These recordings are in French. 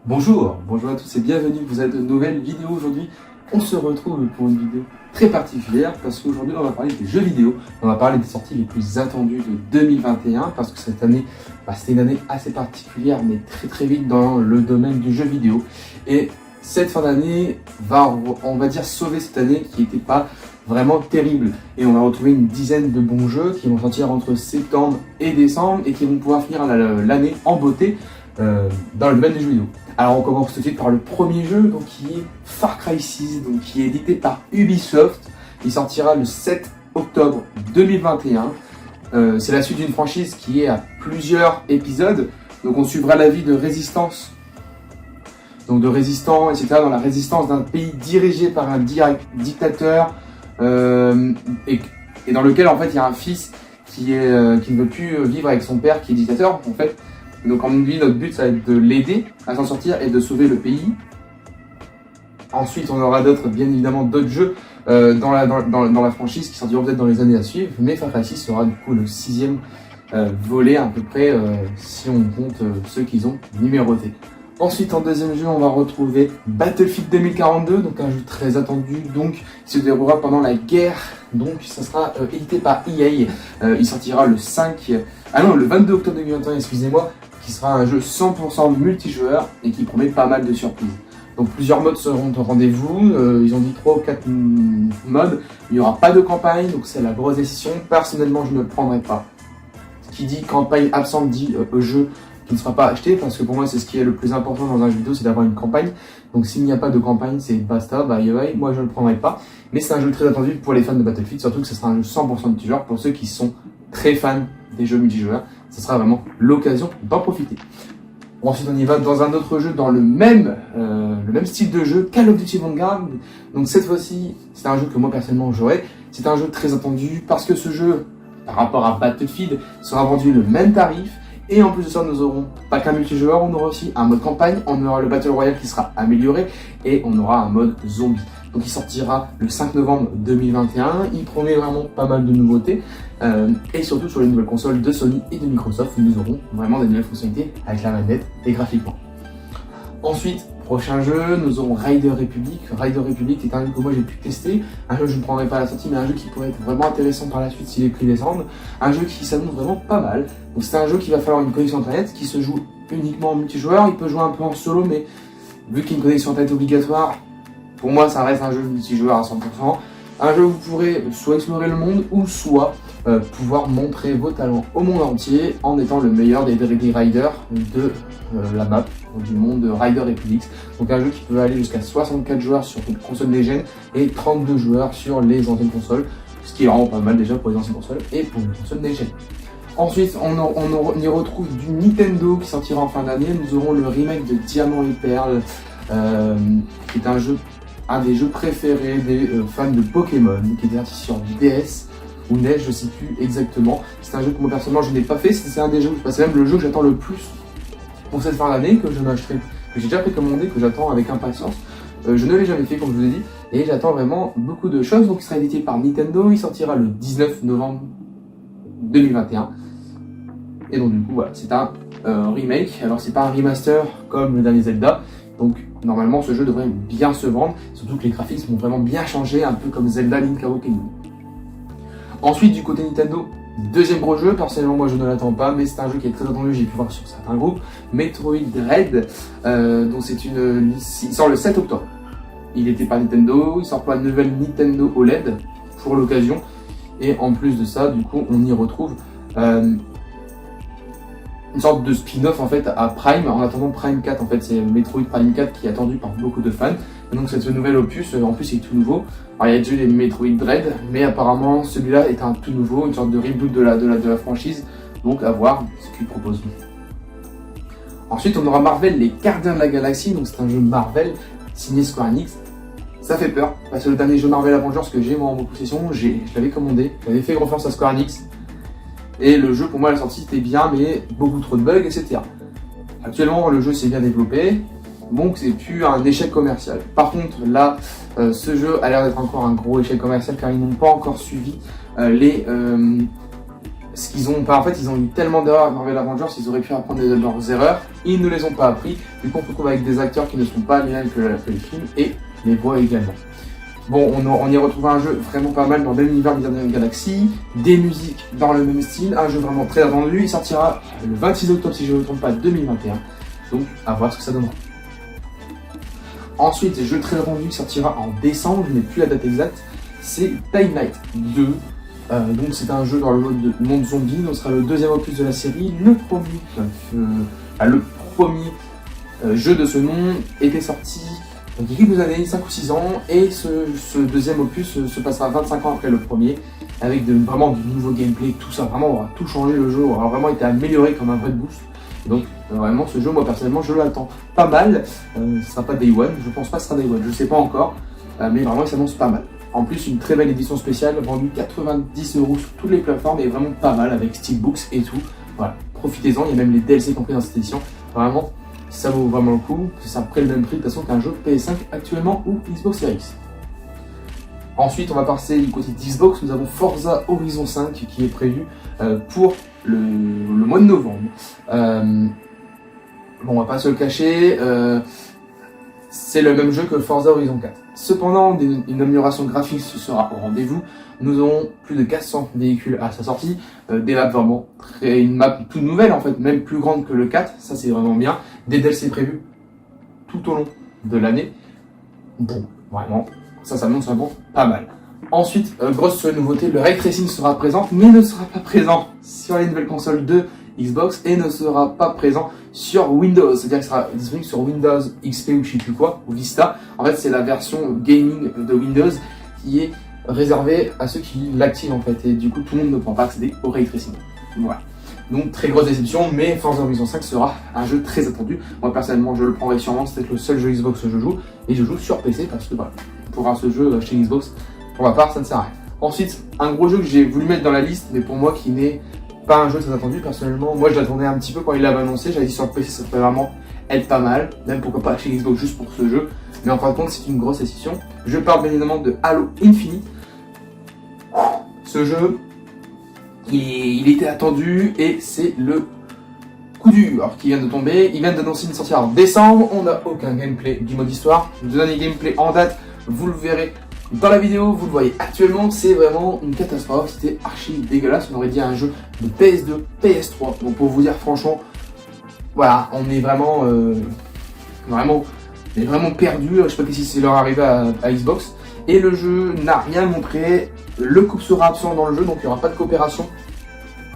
Bonjour à tous et bienvenue pour cette nouvelle vidéo. Aujourd'hui, on se retrouve pour une vidéo très particulière parce qu'aujourd'hui, on va parler des jeux vidéo. On va parler des sorties les plus attendues de 2021 parce que cette année, c'était une année assez particulière mais très vite dans le domaine du jeu vidéo. Et cette fin d'année va, on va dire, sauver cette année qui n'était pas vraiment terrible. Et on va retrouver une dizaine de bons jeux qui vont sortir entre septembre et décembre et qui vont pouvoir finir l'année en beauté dans le domaine des jeux vidéo. Alors on commence tout de suite par le premier jeu, donc qui est Far Cry 6, donc qui est édité par Ubisoft. Il sortira le 7 octobre 2021. C'est la suite d'une franchise qui est à plusieurs épisodes. Donc on suivra la vie de résistance, donc de résistants, etc. dans la résistance d'un pays dirigé par un dictateur et dans lequel en fait il y a un fils qui ne veut plus vivre avec son père qui est dictateur en fait. Donc en lui, notre but, ça va être de l'aider à s'en sortir et de sauver le pays. Ensuite, on aura bien évidemment d'autres jeux dans la franchise qui sortiront peut-être dans les années à suivre. Mais Far Cry 6 sera du coup le 6e volet à peu près, si on compte ceux qu'ils ont numérotés. Ensuite, en deuxième jeu, on va retrouver Battlefield 2042, donc un jeu très attendu, donc qui se déroulera pendant la guerre. Donc ça sera édité par EA. Il sortira le 22 octobre 2021, excusez-moi, qui sera un jeu 100% multijoueur et qui promet pas mal de surprises. Donc plusieurs modes seront au rendez-vous, ils ont dit 3 ou 4 modes, il n'y aura pas de campagne, donc c'est la grosse décision. Personnellement, je ne le prendrai pas. Qui dit campagne absente dit jeu qui ne sera pas acheté, parce que pour moi c'est ce qui est le plus important dans un jeu vidéo, c'est d'avoir une campagne. Donc s'il n'y a pas de campagne, c'est basta, bye bye, moi je ne le prendrai pas. Mais c'est un jeu très attendu pour les fans de Battlefield, surtout que ce sera un jeu 100% multijoueur pour ceux qui sont très fans des jeux multijoueurs. Ce sera vraiment l'occasion d'en profiter. Ensuite, on y va dans un autre jeu, dans le même style de jeu, Call of Duty Vanguard. Donc cette fois-ci, c'est un jeu que moi personnellement j'aurai. C'est un jeu très attendu parce que ce jeu, par rapport à Battlefield, sera vendu le même tarif. Et en plus de ça, nous aurons pas qu'un multijoueur, on aura aussi un mode campagne, on aura le Battle Royale qui sera amélioré et on aura un mode zombie. Donc il sortira le 5 novembre 2021, il promet vraiment pas mal de nouveautés et surtout sur les nouvelles consoles de Sony et de Microsoft, nous aurons vraiment des nouvelles fonctionnalités avec la manette et graphiquement. Ensuite, prochain jeu, nous aurons Rider Republic. Rider Republic est un jeu que moi j'ai pu tester, un jeu que je ne prendrai pas à la sortie, mais un jeu qui pourrait être vraiment intéressant par la suite si les prix descendent, un jeu qui s'annonce vraiment pas mal. Donc c'est un jeu qui va falloir une connexion internet, qui se joue uniquement en multijoueur, il peut jouer un peu en solo, mais vu qu'il y a une connexion internet obligatoire, pour moi ça reste un jeu multijoueur à 100%. Un jeu où vous pourrez soit explorer le monde, ou soit pouvoir montrer vos talents au monde entier en étant le meilleur des riders de la map, du monde de Rider Republic. Donc un jeu qui peut aller jusqu'à 64 joueurs sur une console next-gen et 32 joueurs sur les anciennes consoles, ce qui est vraiment pas mal déjà pour les anciennes consoles et pour une console next-gen. Ensuite, on y retrouve du Nintendo qui sortira en fin d'année. Nous aurons le remake de Diamant et Perle, qui est un des jeux préférés des fans de Pokémon, qui est sorti sur DS ou NES, je ne sais plus exactement. C'est un jeu que moi personnellement je n'ai pas fait, c'est un des jeux, c'est même le jeu que j'attends le plus pour cette fin d'année, que je m'achèterai, que j'ai déjà précommandé, que j'attends avec impatience. Je ne l'ai jamais fait comme je vous ai dit, et j'attends vraiment beaucoup de choses. Donc il sera édité par Nintendo, il sortira le 19 novembre 2021. Et donc du coup voilà, c'est un remake, alors c'est pas un remaster comme le dernier Zelda, donc normalement ce jeu devrait bien se vendre, surtout que les graphismes vont vraiment bien changer, un peu comme Zelda Link Awakening. Ensuite du côté Nintendo, deuxième gros jeu, personnellement moi je ne l'attends pas, mais c'est un jeu qui est très attendu, j'ai pu voir sur certains groupes, Metroid Dread, donc il sort le 7 octobre. Il était par Nintendo, il sort pour la nouvelle Nintendo OLED pour l'occasion, et en plus de ça, du coup on y retrouve une sorte de spin-off en fait à Prime, en attendant Prime 4, en fait c'est Metroid Prime 4 qui est attendu par beaucoup de fans. Et donc c'est ce nouvel opus, en plus il est tout nouveau. Alors il y a déjà les Metroid Dread, mais apparemment celui-là est un tout nouveau, une sorte de reboot de la franchise, donc à voir ce qu'il propose. Ensuite on aura Marvel, les Gardiens de la Galaxie, donc c'est un jeu Marvel signé Square Enix. Ça fait peur, parce que le dernier jeu Marvel Avengers que j'ai moi en mon possession, je l'avais commandé, j'avais fait confiance à Square Enix. Et le jeu pour moi à la sortie c'était bien, mais beaucoup trop de bugs, etc. Actuellement le jeu s'est bien développé, donc c'est plus un échec commercial. Par contre là, ce jeu a l'air d'être encore un gros échec commercial car ils n'ont pas encore suivi ce qu'ils ont, en fait, ils ont eu tellement d'erreurs à Marvel Avengers, ils auraient pu apprendre de leurs erreurs, ils ne les ont pas appris. Du coup, on se retrouve avec des acteurs qui ne sont pas les mêmes que les films et les voix également. Bon, on y retrouve un jeu vraiment pas mal dans l'univers de Guardians of the Galaxy, des musiques dans le même style, un jeu vraiment très attendu. Il sortira le 26 octobre, si je ne me trompe pas, 2021. Donc, à voir ce que ça donnera. Ensuite, jeu très attendu qui sortira en décembre, je n'ai plus la date exacte, c'est Dying Light 2. Donc c'est un jeu dans le monde zombie, donc ce sera le deuxième opus de la série. Le premier jeu de ce nom était sorti il y a quelques années, 5 ou 6 ans, et ce deuxième opus se passera 25 ans après le premier, avec vraiment du nouveau gameplay, tout ça, vraiment on va tout changer, le jeu aura vraiment été amélioré comme un vrai boost. Donc vraiment ce jeu, moi personnellement je l'attends pas mal, ce sera pas Day One, je pense pas que ce sera Day One, je sais pas encore, mais vraiment il s'annonce pas mal. En plus, une très belle édition spéciale, vendue 90 € sur toutes les plateformes, et vraiment pas mal avec Steelbooks et tout. Voilà, profitez-en, il y a même les DLC compris dans cette édition. Vraiment, ça vaut vraiment le coup. C'est à peu près le même prix de toute façon qu'un jeu PS5 actuellement ou Xbox Series X. Ensuite, on va passer du côté d'Xbox. Nous avons Forza Horizon 5 qui est prévu pour le mois de novembre. Bon, on va pas se le cacher. C'est le même jeu que Forza Horizon 4. Cependant, une amélioration graphique sera au rendez-vous. Nous aurons plus de 400 véhicules à sa sortie, des maps vraiment une map toute nouvelle en fait, même plus grande que le 4, ça c'est vraiment bien. Des DLC prévus tout au long de l'année. Bon, vraiment, ça s'annonce vraiment pas mal. Ensuite, grosse nouveauté, le Ray Tracing sera présent, mais ne sera pas présent sur les nouvelles consoles de Xbox et ne sera pas présent sur Windows, c'est-à-dire qu'il sera disponible sur Windows XP ou je sais plus quoi, ou Vista. En fait, c'est la version gaming de Windows qui est réservée à ceux qui l'activent en fait, et du coup, tout le monde ne pourra pas accéder au Ray Tracing. Voilà. Donc, très grosse déception, mais Forza Horizon 5 sera un jeu très attendu. Moi, personnellement, je le prendrai sûrement, c'est peut-être le seul jeu Xbox que je joue, et je joue sur PC parce que voilà, pour ce jeu chez Xbox, pour ma part, ça ne sert à rien. Ensuite, un gros jeu que j'ai voulu mettre dans la liste, mais pour moi qui n'est pas un jeu très attendu personnellement, moi je l'attendais un petit peu quand il l'avait annoncé, j'avais dit sur le PC ça pourrait vraiment être pas mal, même pourquoi pas chez Xbox juste pour ce jeu, mais en fin de compte c'est une grosse décision. Je parle bien évidemment de Halo Infinite. Ce jeu, il était attendu et c'est le coup dur qui vient de tomber. Il vient d'annoncer une sortie en décembre, on n'a aucun gameplay du mode histoire. Le dernier gameplay en date, vous le verrez dans la vidéo, vous le voyez actuellement, c'est vraiment une catastrophe, c'était archi dégueulasse, on aurait dit un jeu de PS2, PS3, donc pour vous dire franchement, voilà, on est vraiment perdu, je sais pas si c'est leur arrivé à Xbox, et le jeu n'a rien montré, le couple sera absent dans le jeu, donc il n'y aura pas de coopération,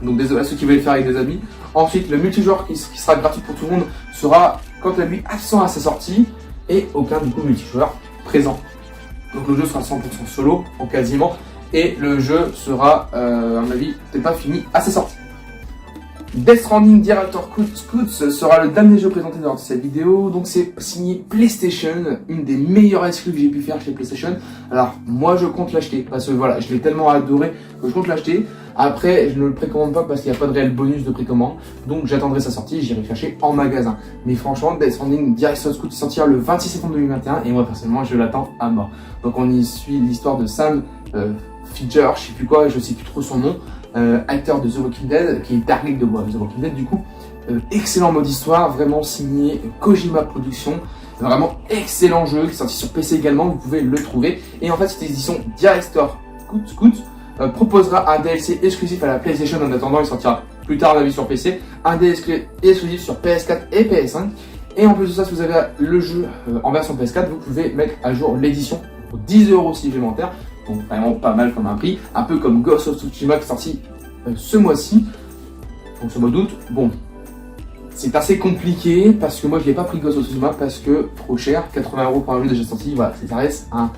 donc désolé à ceux qui veulent le faire avec des amis. Ensuite, le multijoueur qui sera gratuit pour tout le monde sera quant à lui absent à sa sortie, et aucun du coup multijoueur présent. Donc le jeu sera 100% solo, en quasiment, et le jeu sera, à mon avis, peut-être pas fini à sa sortie. Death Stranding Director Scouts sera le dernier jeu présenté dans cette vidéo, donc c'est signé PlayStation, une des meilleures exclus que j'ai pu faire chez PlayStation. Alors moi je compte l'acheter, parce que voilà, je l'ai tellement adoré que je compte l'acheter. Après, je ne le précommande pas parce qu'il n'y a pas de réel bonus de précommande, donc j'attendrai sa sortie et j'irai chercher en magasin. Mais franchement, Death Stranding Director's Cut sortira le 26 septembre 2021 et moi personnellement je l'attends à mort. Donc on y suit l'histoire de Sam Fisher, je sais plus quoi, je sais plus trop son nom, acteur de The Walking Dead, qui est Dark de The Walking Dead du coup. Excellent mode histoire, vraiment signé Kojima Productions. Vraiment excellent jeu qui est sorti sur PC également, vous pouvez le trouver. Et en fait, cette édition Director's Cut proposera un DLC exclusif à la PlayStation en attendant, il sortira plus tard à la vie sur PC, un DLC exclusif sur PS4 et PS5. Et en plus de ça, si vous avez le jeu en version PS4, vous pouvez mettre à jour l'édition pour 10 € supplémentaires. Donc vraiment pas mal comme un prix, un peu comme Ghost of Tsushima qui est sorti ce mois-ci, donc ce mois d'août. Bon, c'est assez compliqué parce que moi je n'ai pas pris Ghost of Tsushima parce que trop cher, 80 € pour un jeu déjà sorti, voilà, ça reste un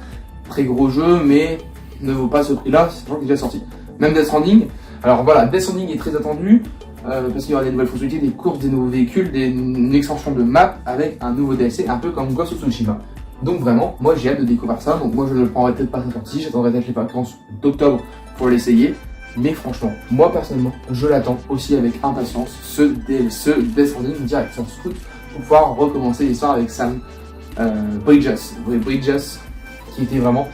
très gros jeu, mais ne vaut pas ce prix-là, c'est un jeu qui est déjà sorti. Même Death Stranding, alors voilà, Death Stranding est très attendu parce qu'il y aura des nouvelles fonctionnalités, des courses, des nouveaux véhicules, une extension de map avec un nouveau DLC, un peu comme Ghost of Tsushima. Donc vraiment, moi j'ai hâte de découvrir ça, donc moi je ne le prendrai peut-être pas à sa sortie, j'attendrai peut-être les vacances d'octobre pour l'essayer. Mais franchement, moi personnellement, je l'attends aussi avec impatience, ce Death Stranding Director's Cut, pour pouvoir recommencer l'histoire avec Sam Bridges, qui était vraiment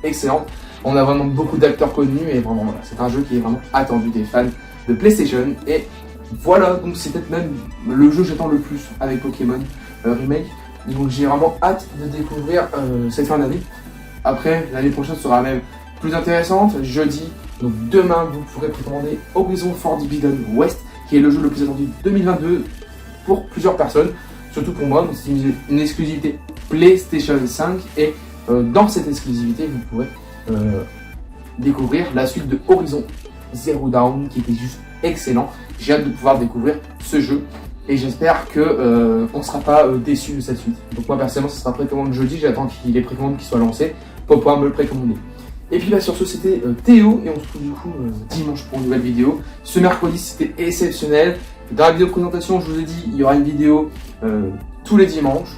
excellente. On a vraiment beaucoup d'acteurs connus et vraiment voilà, c'est un jeu qui est vraiment attendu des fans de PlayStation. Et voilà, donc c'est peut-être même le jeu que j'attends le plus avec Pokémon Remake. Donc j'ai vraiment hâte de découvrir cette fin d'année. Après, l'année prochaine sera même plus intéressante. Jeudi, donc demain, vous pourrez précommander Horizon Forbidden West, qui est le jeu le plus attendu de 2022 pour plusieurs personnes, surtout pour moi. Donc c'est une exclusivité PlayStation 5 et dans cette exclusivité, vous pourrez découvrir la suite de Horizon Zero Dawn, qui était juste excellent. J'ai hâte de pouvoir découvrir ce jeu et j'espère que on ne sera pas déçu de cette suite. Donc moi personnellement, ce sera précommande jeudi. J'attends qu'il les précommandes qui soient lancées pour pouvoir me le précommander. Et puis sur ce, c'était Théo et on se retrouve du coup dimanche pour une nouvelle vidéo. Ce mercredi, c'était exceptionnel. Dans la vidéo de présentation, je vous ai dit, il y aura une vidéo tous les dimanches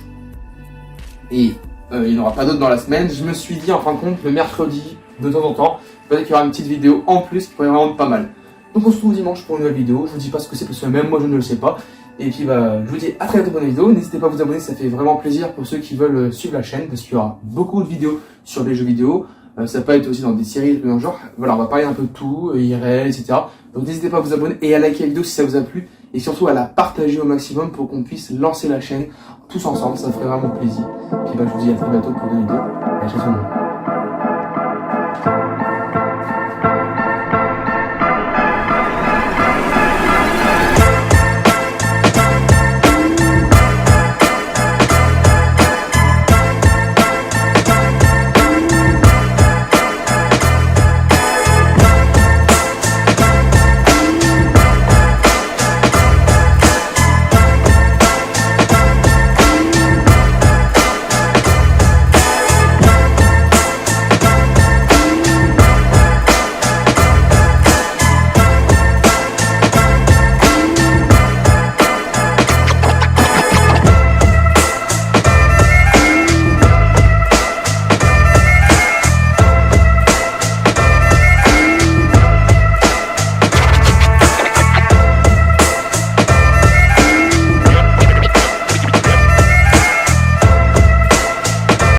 et il n'y en aura pas d'autres dans la semaine. Je me suis dit en fin de compte le mercredi de temps en temps, peut-être qu'il y aura une petite vidéo en plus qui pourrait vraiment être pas mal. Donc on se retrouve dimanche pour une nouvelle vidéo. Je vous dis pas ce que c'est parce que même moi je ne le sais pas. Et puis je vous dis à très bientôt pour une vidéo. N'hésitez pas à vous abonner, ça fait vraiment plaisir pour ceux qui veulent suivre la chaîne parce qu'il y aura beaucoup de vidéos sur les jeux vidéo. Ça peut être aussi dans des séries dans le genre. Voilà, on va parler un peu de tout, IRL, etc. Donc n'hésitez pas à vous abonner et à liker la vidéo si ça vous a plu. Et surtout à la partager au maximum pour qu'on puisse lancer la chaîne tous ensemble. Ça ferait vraiment plaisir. Puis je vous dis à très bientôt pour une vidéo. À la chaîne.